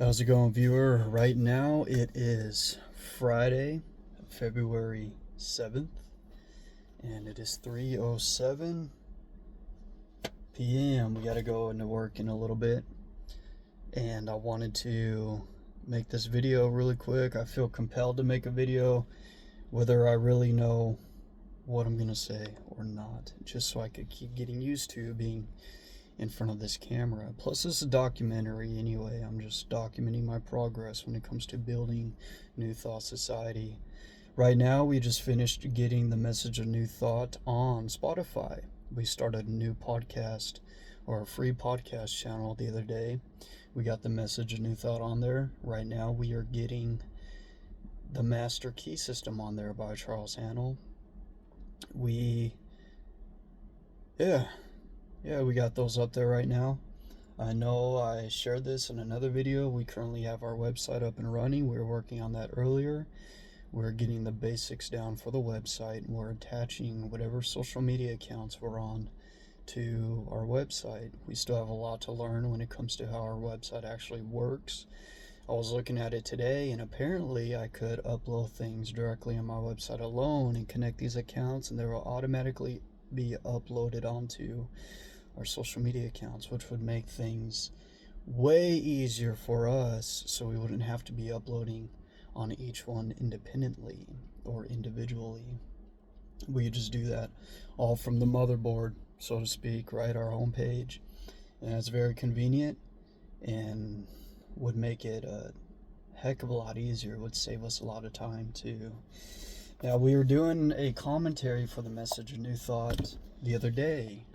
How's it going, viewer? Right now it is Friday, February 7th, and it is 3:07 p.m. We got to go into work in a little bit, and I wanted to make this video really quick. I feel compelled to make a video, whether I really know what I'm going to say or not, just so I could keep getting used to being in front of this camera. Plus, this is a documentary anyway. I'm just documenting my progress when it comes to building New Thought Society. Right now, we just finished getting the message of New Thought on Spotify. We started a new podcast, or a free podcast channel, the other day. We got the message of New Thought on there. Right now, we are getting the Master Key System on there by Charles Haanel. We got those up there right now. I know I shared this in another video. We currently have our website up and running. We were working on that earlier. We're getting the basics down for the website, and we're attaching whatever social media accounts we're on to our website. We still have a lot to learn when it comes to how our website actually works. I was looking at it today, and apparently I could upload things directly on my website alone and connect these accounts, and they will automatically be uploaded onto our social media accounts, which would make things way easier for us, so we wouldn't have to be uploading on each one independently or individually. We could just do that all from the motherboard, so to speak, right? Our homepage. And it's very convenient and would make it a heck of a lot easier. It would save us a lot of time too. Now, we were doing a commentary for the Message of New Thought the other day,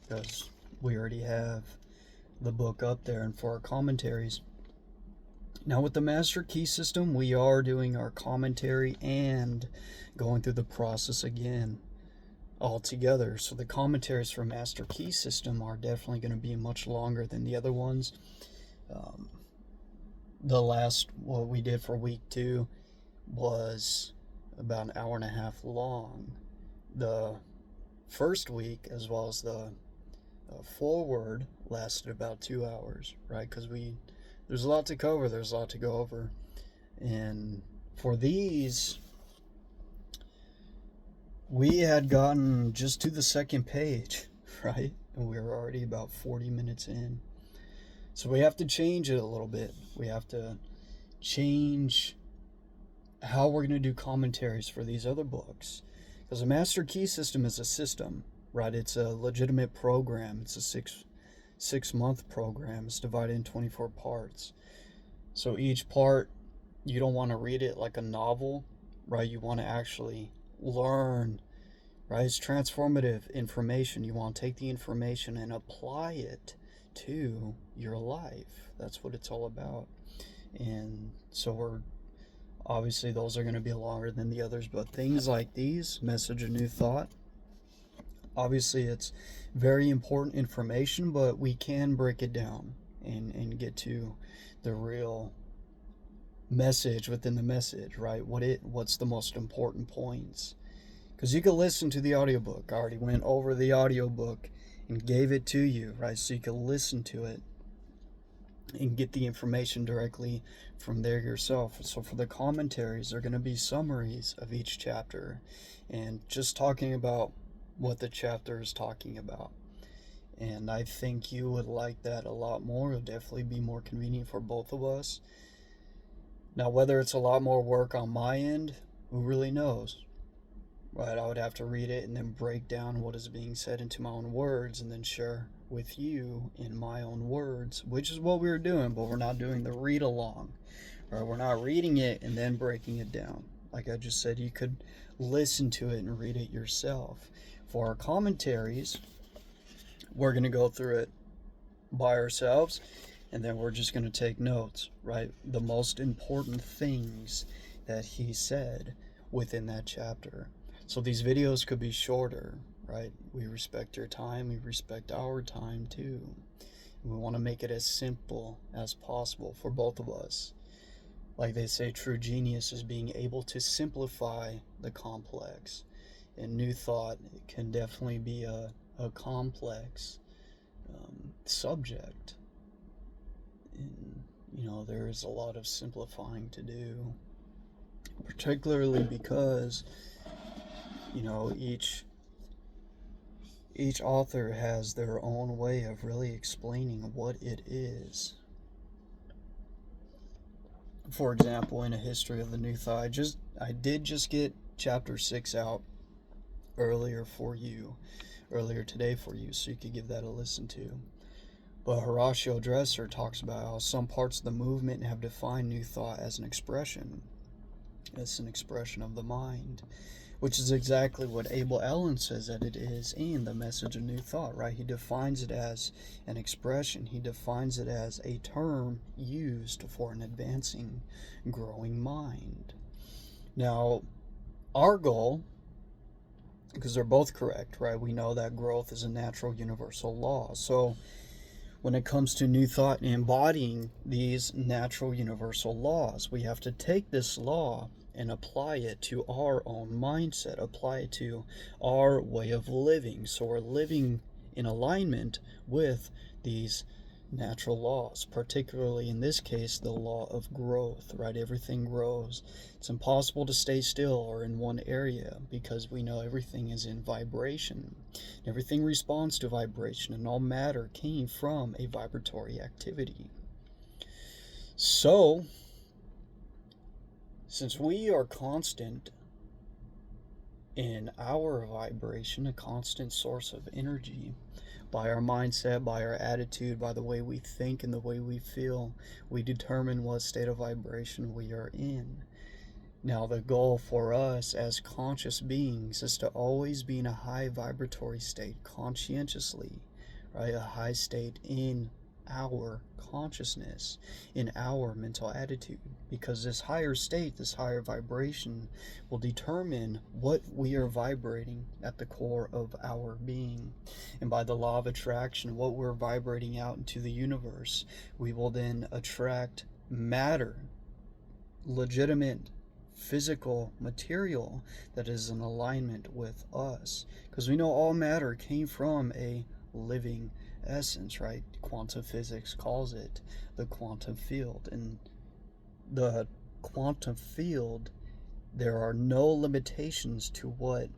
because we already have the book up there, and for our commentaries. Now, with the Master Key System, we are doing our commentary and going through the process again all together. So the commentaries for Master Key System are definitely going to be much longer than the other ones. What we did for week 2 was about an hour and a half long. The first week, as well as the forward, lasted about 2 hours, right? Because there's a lot to cover, there's a lot to go over. And for these, we had gotten just to the second page, right? And we were already about 40 minutes in. So we have to change it a little bit. We have to change how we're going to do commentaries for these other books. Because the Master Key System is a system, right? It's a legitimate program. It's a six-month program. It's divided in 24 parts. So each part, you don't want to read it like a novel, right? You want to actually learn, right? It's transformative information. You want to take the information and apply it to your life. That's what it's all about. And so obviously those are going to be longer than the others, but things like these, Message of New Thought, obviously it's very important information, but we can break it down and get to the real message within the message, right? What's the most important points? Because you can listen to the audiobook. I already went over the audiobook and gave it to you, right? So you can listen to it and get the information directly from there yourself. So for the commentaries, they're going to be summaries of each chapter and just talking about what the chapter is talking about. And I think you would like that a lot more. It'll definitely be more convenient for both of us. Now, whether it's a lot more work on my end, who really knows? Right, I would have to read it and then break down what is being said into my own words and then share with you in my own words, which is what we were doing, but we're not doing the read along. Right, we're not reading it and then breaking it down. Like I just said, you could listen to it and read it yourself. For our commentaries, we're going to go through it by ourselves, and then we're just going to take notes, right? The most important things that he said within that chapter. So these videos could be shorter, right? We respect your time, we respect our time too. We want to make it as simple as possible for both of us. Like they say, true genius is being able to simplify the complex. And New Thought can definitely be a complex subject. And, there is a lot of simplifying to do, particularly because, each author has their own way of really explaining what it is. For example, in A History of the New Thought, I did just get chapter 6 out earlier today for you, so you could give that a listen to. But Horatio Dresser talks about how some parts of the movement have defined New Thought as an expression. It's an expression of the mind, which is exactly what Abel Allen says that it is in The Message of New Thought, right? He defines it as an expression. He defines it as a term used for an advancing, growing mind. Now, our goal, because they're both correct, right? We know that growth is a natural universal law. So when it comes to New Thought and embodying these natural universal laws, we have to take this law and apply it to our own mindset, apply it to our way of living. So we're living in alignment with these natural laws, particularly in this case, the law of growth, right? Everything grows. It's impossible to stay still or in one area because we know everything is in vibration. Everything responds to vibration, and all matter came from a vibratory activity. So, since we are constant in our vibration, a constant source of energy, by our mindset, by our attitude, by the way we think and the way we feel, we determine what state of vibration we are in. Now, the goal for us as conscious beings is to always be in a high vibratory state conscientiously, right? A high state in our consciousness, in our mental attitude, because this higher state, this higher vibration will determine what we are vibrating at the core of our being. And by the law of attraction, what we're vibrating out into the universe, we will then attract matter, legitimate physical material that is in alignment with us, because we know all matter came from a living essence, right? Quantum physics calls it the quantum field. And the quantum field, there are no limitations to what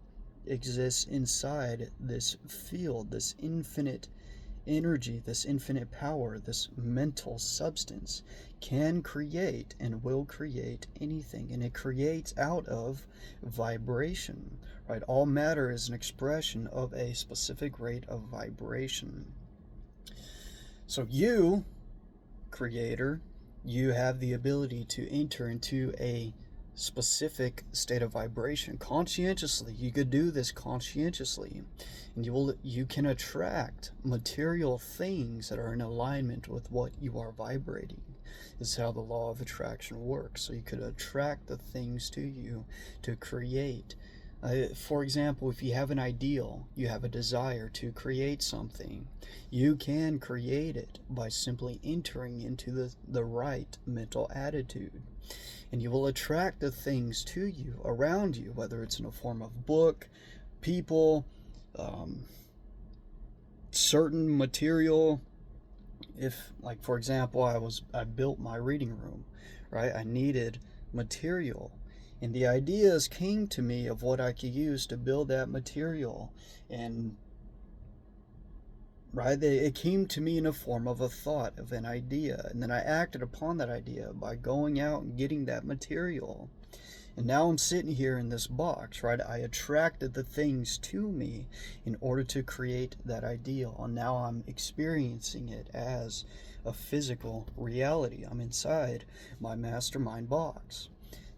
exists inside this field, this infinite energy, this infinite power, this mental substance can create and will create anything, and it creates out of vibration, right? All matter is an expression of a specific rate of vibration. So you, creator, you have the ability to enter into a specific state of vibration conscientiously. You could do this conscientiously, and you can attract material things that are in alignment with what you are vibrating. This is how the law of attraction works. So you could attract the things to you to create. For example, if you have an ideal, you have a desire to create something, you can create it by simply entering into the right mental attitude. And you will attract the things to you, around you, whether it's in a form of book, people, certain material. If, like, for example, I built my reading room, right? I needed material. And the ideas came to me of what I could use to build that material. And right, it came to me in a form of a thought, of an idea. And then I acted upon that idea by going out and getting that material. And now I'm sitting here in this box, right? I attracted the things to me in order to create that ideal. And now I'm experiencing it as a physical reality. I'm inside my mastermind box.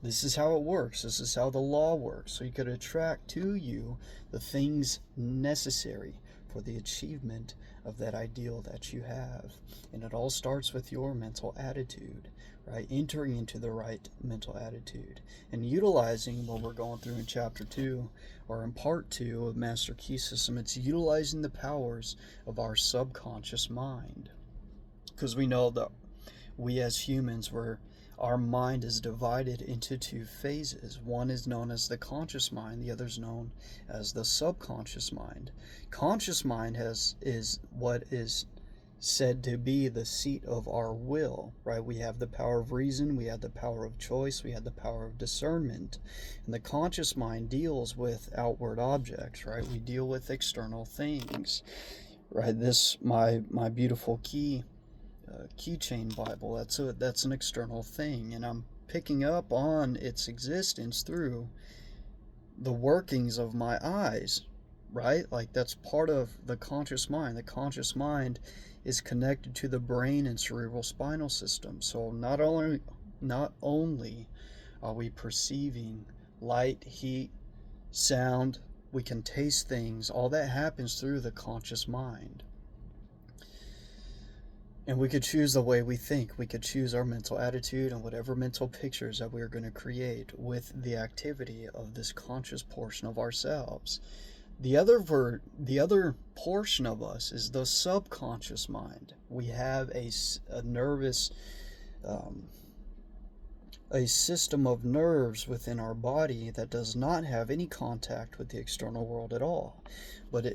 This is how it works. This is how the law works. So you could attract to you the things necessary for the achievement of that ideal that you have. And it all starts with your mental attitude, right? Entering into the right mental attitude and utilizing what we're going through in chapter 2 or in part 2 of Master Key System. It's utilizing the powers of our subconscious mind, because we know that we as humans our mind is divided into two phases. One is known as the conscious mind, the other is known as the subconscious mind. Conscious mind is what is said to be the seat of our will, right? We have the power of reason, we have the power of choice, we have the power of discernment. And the conscious mind deals with outward objects, right? We deal with external things, right? This, my beautiful keychain Bible, that's an external thing, and I'm picking up on its existence through the workings of my eyes, right? Like, that's part of the conscious mind. The conscious mind is connected to the brain and cerebral spinal system. So not only are we perceiving light, heat, sound, we can taste things. All that happens through the conscious mind. And we could choose the way we think. We could choose our mental attitude and whatever mental pictures that we're going to create with the activity of this conscious portion of ourselves. The other portion of us is the subconscious mind. We have a nervous, a system of nerves within our body that does not have any contact with the external world at all, but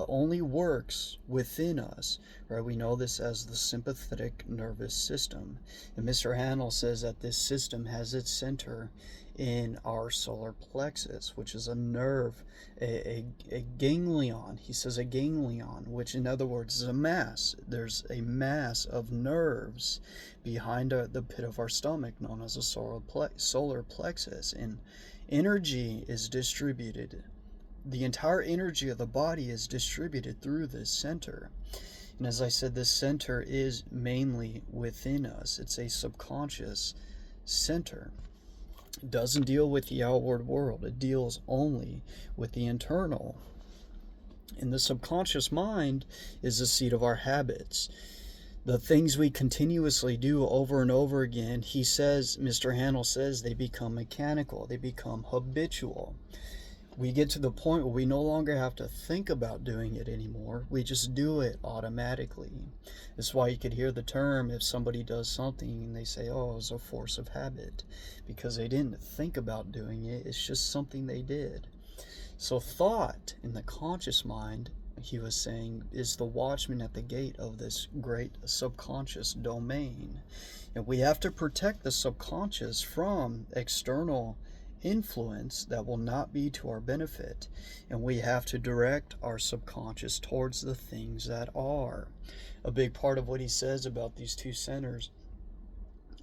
only works within us, right? We know this as the sympathetic nervous system. And Mr. Hanel says that this system has its center in our solar plexus, which is a nerve, a ganglion. He says a ganglion, which in other words is a mass. There's a mass of nerves behind the pit of our stomach known as a solar plexus, and energy is distributed. The entire energy of the body is distributed through this center. And as I said, this center is mainly within us. It's a subconscious center. It doesn't deal with the outward world. It deals only with the internal. And the subconscious mind is the seat of our habits. The things we continuously do over and over again, he says, Mr. Hanel says, they become mechanical. They become habitual. We get to the point where we no longer have to think about doing it anymore. We just do it automatically. That's why you could hear the term, if somebody does something and they say, oh, it's a force of habit, because they didn't think about doing it. It's just something they did. So thought in the conscious mind, he was saying, is the watchman at the gate of this great subconscious domain. And we have to protect the subconscious from external influence that will not be to our benefit, and we have to direct our subconscious towards the things that are. A big part of what he says about these two centers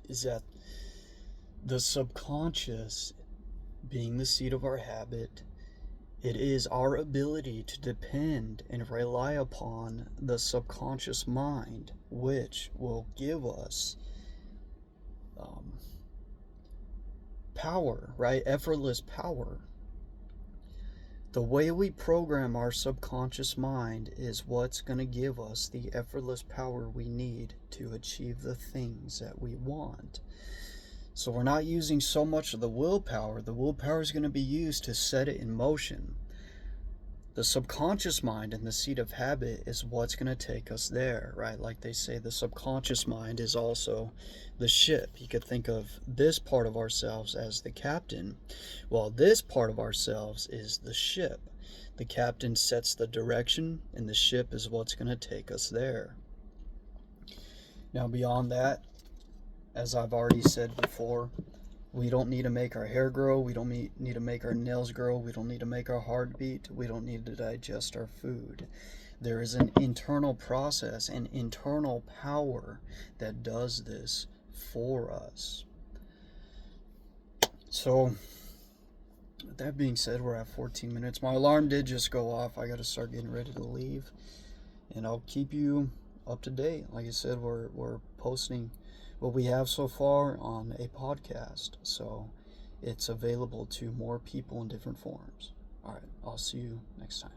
is that the subconscious, being the seat of our habit, it is our ability to depend and rely upon the subconscious mind, which will give us power, right? Effortless power. The way we program our subconscious mind is what's going to give us the effortless power we need to achieve the things that we want. So we're not using so much of the willpower. The willpower is going to be used to set it in motion. The subconscious mind and the seat of habit is what's going to take us there, right? Like they say, the subconscious mind is also the ship. You could think of this part of ourselves as the captain, while this part of ourselves is the ship. The captain sets the direction, and the ship is what's going to take us there. Now, beyond that, as I've already said before, we don't need to make our hair grow. We don't need to make our nails grow. We don't need to make our heart beat. We don't need to digest our food. There is an internal process, an internal power that does this for us. So, with that being said, we're at 14 minutes. My alarm did just go off. I got to start getting ready to leave. And I'll keep you up to date. Like I said, we're posting what we have so far on a podcast, so it's available to more people in different forms. All right, I'll see you next time.